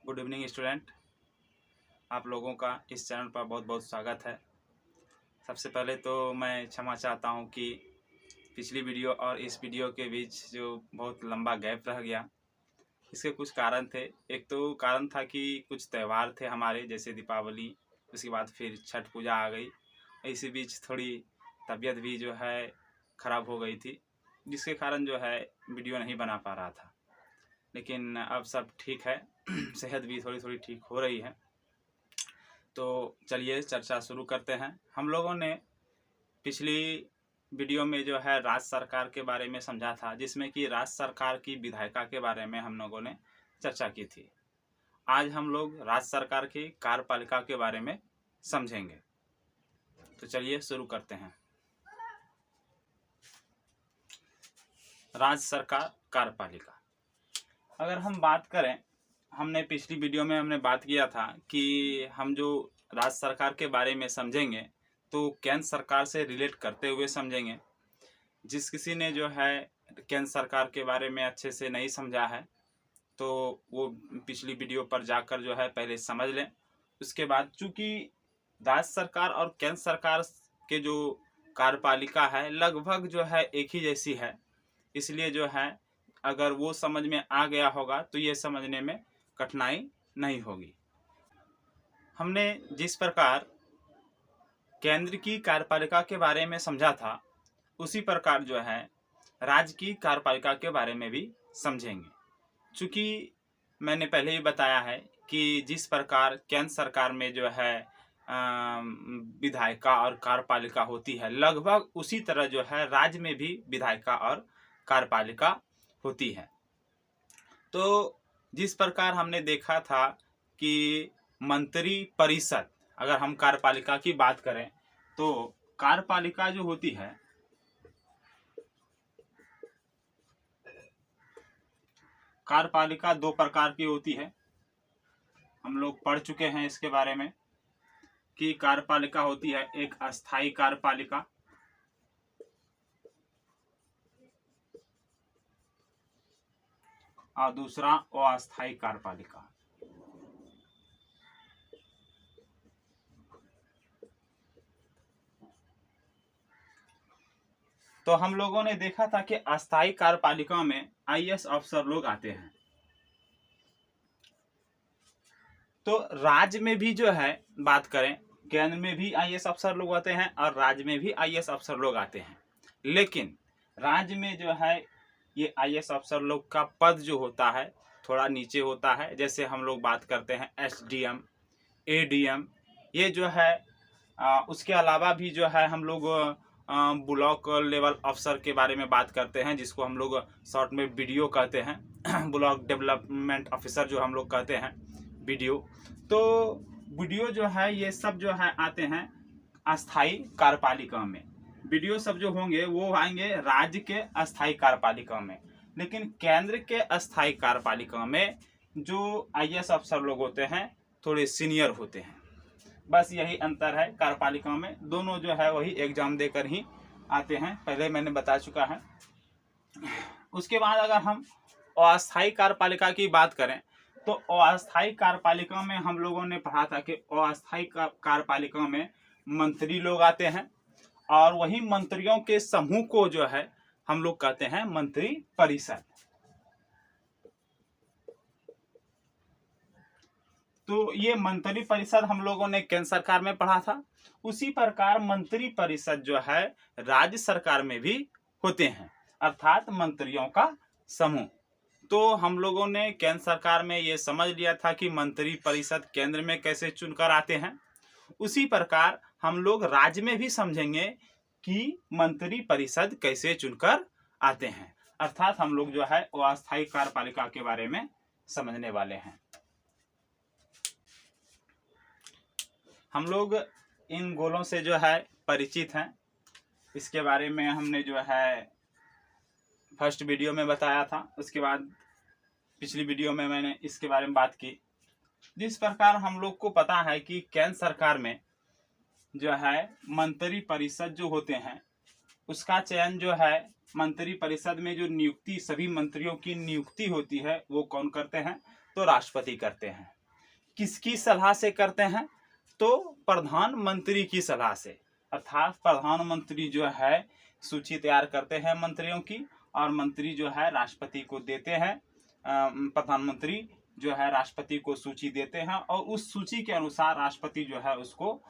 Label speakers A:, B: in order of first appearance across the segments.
A: Good evening student. आप लोगों का इस चैनल पर बहुत बहुत स्वागत है। सबसे पहले तो मैं क्षमा चाहता हूं कि पिछली वीडियो और इस वीडियो के बीच जो बहुत लंबा गैप रह गया, इसके कुछ कारण थे। एक तो कारण था कि कुछ त्यौहार थे हमारे, जैसे दीपावली, उसके बाद फिर छठ पूजा आ गई। इसी बीच थोड़ी तबीयत भी जो है ख़राब हो गई थी, जिसके कारण जो है वीडियो नहीं बना पा रहा था। लेकिन अब सब ठीक है, सेहत भी थोड़ी थोड़ी ठीक हो रही है। तो चलिए चर्चा शुरू करते हैं। हम लोगों ने पिछली वीडियो में जो है राज्य सरकार के बारे में समझा था, जिसमें कि राज्य सरकार की विधायिका के बारे में हम लोगों ने चर्चा की थी। आज हम लोग राज्य सरकार की कार्यपालिका के बारे में समझेंगे। तो चलिए शुरू करते हैं। राज्य सरकार कार्यपालिका, अगर हम बात करें, हमने पिछली वीडियो में हमने बात किया था कि हम जो राज्य सरकार के बारे में समझेंगे तो केंद्र सरकार से रिलेट करते हुए समझेंगे। जिस किसी ने जो है केंद्र सरकार के बारे में अच्छे से नहीं समझा है तो वो पिछली वीडियो पर जाकर जो है पहले समझ लें। उसके बाद चूँकि राज्य सरकार और केंद्र सरकार के जो कार्यपालिका है लगभग जो है एक ही जैसी है, इसलिए जो है अगर वो समझ में आ गया होगा तो ये समझने में कठिनाई नहीं होगी। हमने जिस प्रकार केंद्र की कार्यपालिका के बारे में समझा था, उसी प्रकार जो है राज्य की कार्यपालिका के बारे में भी समझेंगे। चूँकि मैंने पहले ही बताया है कि जिस प्रकार केंद्र सरकार में जो है विधायिका और कार्यपालिका होती है, लगभग उसी तरह जो है राज्य में भी विधायिका और कार्यपालिका होती है। तो जिस प्रकार हमने देखा था कि मंत्री परिषद, अगर हम कार्यपालिका की बात करें तो कार्यपालिका जो होती है, कार्यपालिका दो प्रकार की होती है। हम लोग पढ़ चुके हैं इसके बारे में कि कार्यपालिका होती है एक अस्थायी कार्यपालिका और दूसरा अस्थायी कार्यपालिका। तो हम लोगों ने देखा था कि अस्थायी कार्यपालिका में आईएएस अफसर लोग आते हैं। तो राज्य में भी जो है बात करें, केंद्र में भी आईएएस अफसर लोग आते हैं और राज्य में भी आईएएस अफसर लोग आते हैं। लेकिन राज्य में जो है ये आईएएस अफसर लोग का पद जो होता है थोड़ा नीचे होता है। जैसे हम लोग बात करते हैं एसडीएम, एडीएम, ये जो है उसके अलावा भी जो है हम लोग ब्लॉक लेवल अफसर के बारे में बात करते हैं, जिसको हम लोग शॉर्ट में बीडीओ कहते हैं। ब्लॉक डेवलपमेंट ऑफिसर जो हम लोग कहते हैं बीडीओ। तो बीडीओ जो है ये सब जो है आते हैं अस्थायी कार्यपालिका में। बीडीओ सब जो होंगे वो आएंगे राज्य के अस्थायी कार्यपालिका में। लेकिन केंद्र के अस्थायी कार्यपालिका में जो आईएएस अफसर लोग होते हैं थोड़े सीनियर होते हैं। बस यही अंतर है कार्यपालिका में। दोनों जो है वही एग्जाम देकर ही आते हैं, पहले मैंने बता चुका है। उसके बाद अगर हम अस्थायी कार्यपालिका की बात करें तो अस्थायी कार्यपालिका में हम लोगों ने पढ़ा था कि अस्थायी कार्यपालिका में मंत्री लोग आते हैं और वही मंत्रियों के समूह को जो है हम लोग कहते हैं मंत्री परिषद। तो ये मंत्री परिषद हम लोगों ने केंद्र सरकार में पढ़ा था। उसी प्रकार मंत्री परिषद जो है राज्य सरकार में भी होते हैं, अर्थात मंत्रियों का समूह। तो हम लोगों ने केंद्र सरकार में ये समझ लिया था कि मंत्री परिषद केंद्र में कैसे चुनकर आते हैं। उसी प्रकार हम लोग राज्य में भी समझेंगे कि मंत्री परिषद कैसे चुनकर आते हैं, अर्थात हम लोग जो है अस्थायी कार्यपालिका के बारे में समझने वाले हैं। हम लोग इन गोलों से जो है परिचित हैं। इसके बारे में हमने जो है फर्स्ट वीडियो में बताया था, उसके बाद पिछली वीडियो में मैंने इसके बारे में बात की। जिस प्रकार हम लोग को पता है कि केंद्र सरकार में जो है मंत्री परिषद जो होते हैं उसका चयन जो है मंत्री परिषद में जो नियुक्ति, सभी मंत्रियों की नियुक्ति होती है वो कौन करते हैं? तो राष्ट्रपति करते हैं। किसकी सलाह से करते हैं? तो प्रधानमंत्री की सलाह से, अर्थात प्रधानमंत्री जो है सूची तैयार करते हैं मंत्रियों की, और मंत्री जो है राष्ट्रपति को देते हैं। प्रधानमंत्री जो है राष्ट्रपति को सूची देते हैं, और उस सूची के अनुसार राष्ट्रपति जो है उसको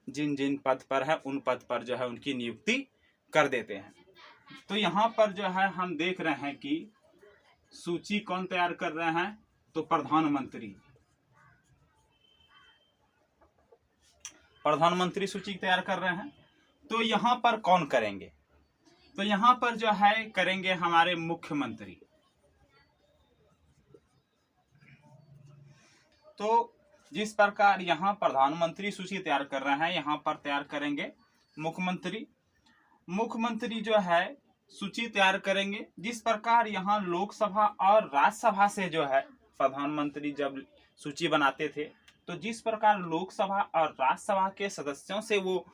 A: जिन जिन पद पर है उन पद पर जो है उनकी नियुक्ति कर देते हैं। तो यहाँ पर जो है हम देख रहे हैं कि सूची कौन तैयार कर रहे हैं? तो प्रधानमंत्री सूची तैयार कर रहे हैं। तो यहाँ पर कौन करेंगे? तो यहाँ पर जो है करेंगे हमारे मुख्यमंत्री। तो जिस प्रकार यहाँ प्रधानमंत्री सूची तैयार कर रहे हैं, यहाँ पर तैयार करेंगे मुख्यमंत्री। मुख्यमंत्री जो है सूची तैयार करेंगे। जिस प्रकार यहाँ लोकसभा और राज्यसभा से जो है प्रधानमंत्री जब सूची बनाते थे, तो जिस प्रकार लोकसभा और राज्यसभा के सदस्यों से वो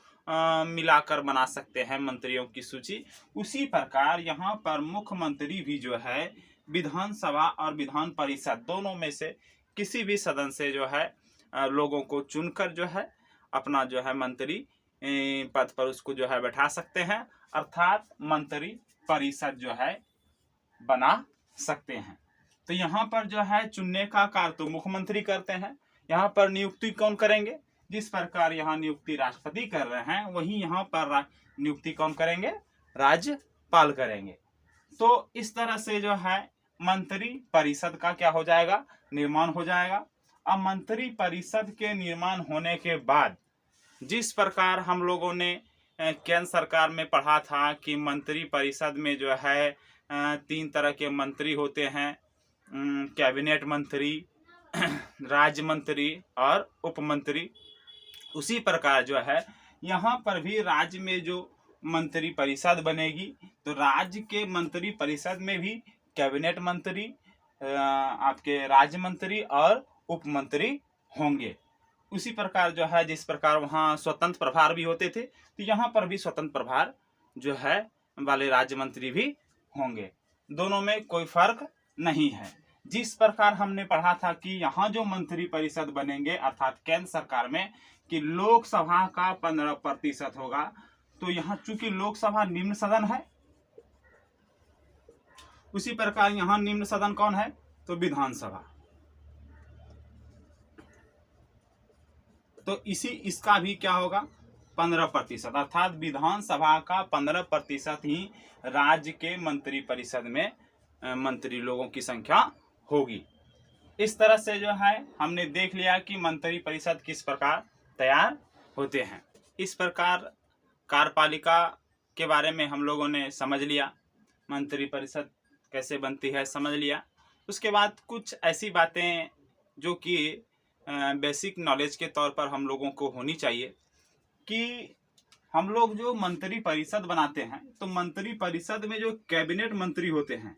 A: मिलाकर बना सकते हैं मंत्रियों की सूची, उसी प्रकार यहाँ पर मुख्यमंत्री भी जो है विधानसभा और विधान परिषद दोनों में से किसी भी सदन से जो है लोगों को चुनकर जो है अपना जो है मंत्री पद पर उसको जो है बैठा सकते हैं, अर्थात मंत्री परिषद जो है बना सकते हैं। तो यहाँ पर जो है चुनने का कार्य तो मुख्यमंत्री करते हैं। यहाँ पर नियुक्ति कौन करेंगे? जिस प्रकार यहाँ नियुक्ति राष्ट्रपति कर रहे हैं, वहीं यहाँ पर नियुक्ति कौन करेंगे? राज्यपाल करेंगे। तो इस तरह से जो है मंत्री परिषद का क्या हो जाएगा? निर्माण हो जाएगा। अब मंत्री परिषद के निर्माण होने के बाद जिस प्रकार हम लोगों ने केंद्र सरकार में पढ़ा था कि मंत्री परिषद में जो है 3 तरह के मंत्री होते हैं, कैबिनेट मंत्री, राज्य मंत्री और उप मंत्री। उसी प्रकार जो है यहाँ पर भी राज्य में जो मंत्री परिषद बनेगी, तो राज्य के मंत्री परिषद में भी कैबिनेट मंत्री, आपके राज्य मंत्री और उप मंत्री होंगे। उसी प्रकार जो है जिस प्रकार वहाँ स्वतंत्र प्रभार भी होते थे, तो यहाँ पर भी स्वतंत्र प्रभार जो है वाले राज्य मंत्री भी होंगे। दोनों में कोई फर्क नहीं है। जिस प्रकार हमने पढ़ा था कि यहाँ जो मंत्री परिषद बनेंगे अर्थात केंद्र सरकार में कि लोकसभा का 15% होगा, तो यहाँ चूंकि लोकसभा निम्न सदन है, उसी प्रकार यहाँ निम्न सदन कौन है? तो विधानसभा। तो इसका भी क्या होगा? 15%, अर्थात विधानसभा का 15% ही राज्य के मंत्री परिषद में मंत्री लोगों की संख्या होगी। इस तरह से जो है हमने देख लिया कि मंत्री परिषद किस प्रकार तैयार होते हैं। इस प्रकार कार्यपालिका के बारे में हम लोगों ने समझ लिया, मंत्री परिषद कैसे बनती है समझ लिया। उसके बाद कुछ ऐसी बातें जो कि बेसिक नॉलेज के तौर पर हम लोगों को होनी चाहिए कि हम लोग जो मंत्री परिषद बनाते हैं, तो मंत्री परिषद में जो कैबिनेट मंत्री होते हैं,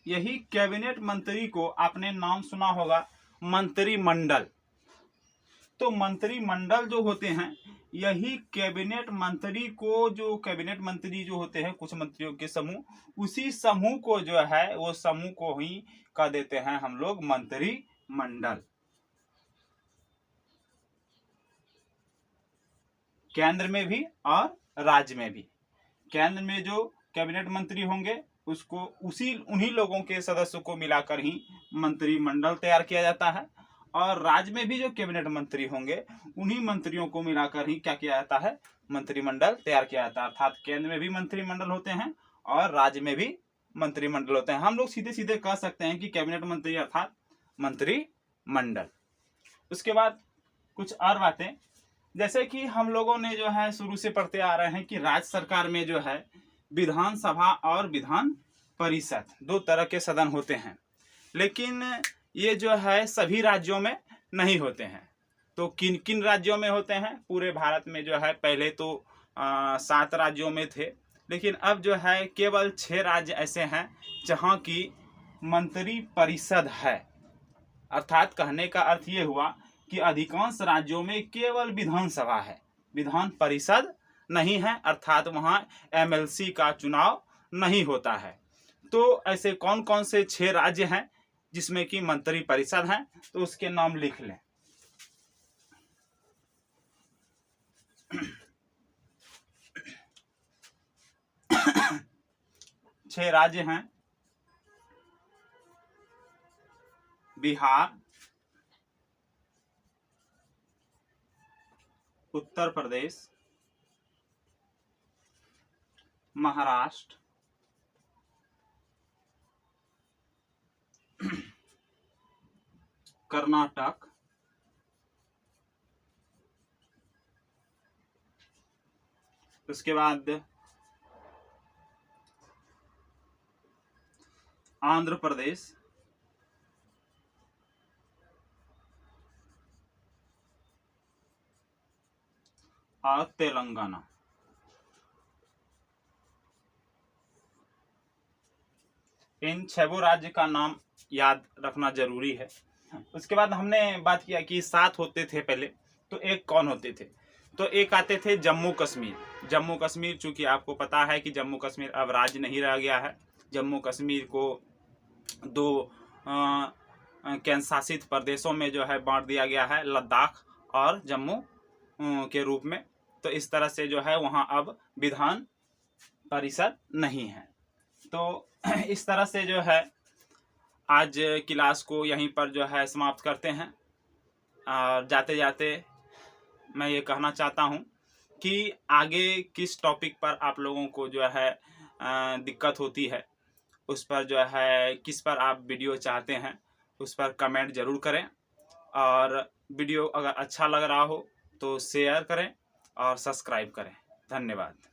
A: यही कैबिनेट मंत्री को आपने नाम सुना होगा मंत्रिमंडल। तो मंत्रिमंडल जो होते हैं, यही कैबिनेट मंत्री को, जो कैबिनेट मंत्री जो होते हैं कुछ मंत्रियों के समूह, उसी समूह को जो है वो समूह को ही कह देते हैं हम लोग मंत्रिमंडल। केंद्र में भी और राज्य में भी। केंद्र में जो कैबिनेट मंत्री होंगे उसको उन्हीं लोगों के सदस्यों को मिलाकर ही मंत्रिमंडल तैयार किया जाता है, और राज्य में भी जो कैबिनेट मंत्री होंगे उन्हीं मंत्रियों को मिलाकर ही क्या किया जाता है? मंत्रिमंडल तैयार किया जाता है। अर्थात केंद्र में भी मंत्रिमंडल होते हैं और राज्य में भी मंत्रिमंडल होते हैं। हम लोग सीधे सीधे कह सकते हैं कि कैबिनेट मंत्री अर्थात मंत्रिमंडल। उसके बाद कुछ और बातें, जैसे कि हम लोगों ने जो है शुरू से पढ़ते आ रहे हैं कि राज्य सरकार में जो है विधानसभा और विधान परिषद 2 तरह के सदन होते हैं, लेकिन ये जो है सभी राज्यों में नहीं होते हैं। तो किन किन राज्यों में होते हैं? पूरे भारत में जो है पहले तो 7 राज्यों में थे, लेकिन अब जो है केवल 6 राज्य ऐसे हैं जहाँ की मंत्री परिषद है। अर्थात कहने का अर्थ ये हुआ कि अधिकांश राज्यों में केवल विधानसभा है, विधान परिषद नहीं है, अर्थात वहाँ MLC का चुनाव नहीं होता है। तो ऐसे कौन कौन से 6 राज्य हैं जिसमें कि मंत्री परिषद हैं, तो उसके नाम लिख लें। 6 राज्य हैं: बिहार, उत्तर प्रदेश, महाराष्ट्र, कर्नाटक, उसके बाद आंध्र प्रदेश, और तेलंगाना। इन 6 राज्य का नाम याद रखना जरूरी है। उसके बाद हमने बात किया कि 7 होते थे पहले, तो एक कौन होते थे? तो एक आते थे जम्मू कश्मीर। जम्मू कश्मीर, चूंकि आपको पता है कि जम्मू कश्मीर अब राज्य नहीं रह गया है। जम्मू कश्मीर को 2 केंद्र शासित प्रदेशों में जो है बांट दिया गया है, लद्दाख और जम्मू के रूप में। तो इस तरह से जो है वहाँ अब विधान परिषद नहीं है। तो इस तरह से जो है आज क्लास को यहीं पर जो है समाप्त करते हैं। और जाते जाते मैं ये कहना चाहता हूँ कि आगे किस टॉपिक पर आप लोगों को जो है दिक्कत होती है, उस पर जो है किस पर आप वीडियो चाहते हैं, उस पर कमेंट ज़रूर करें। और वीडियो अगर अच्छा लग रहा हो तो शेयर करें और सब्सक्राइब करें। धन्यवाद।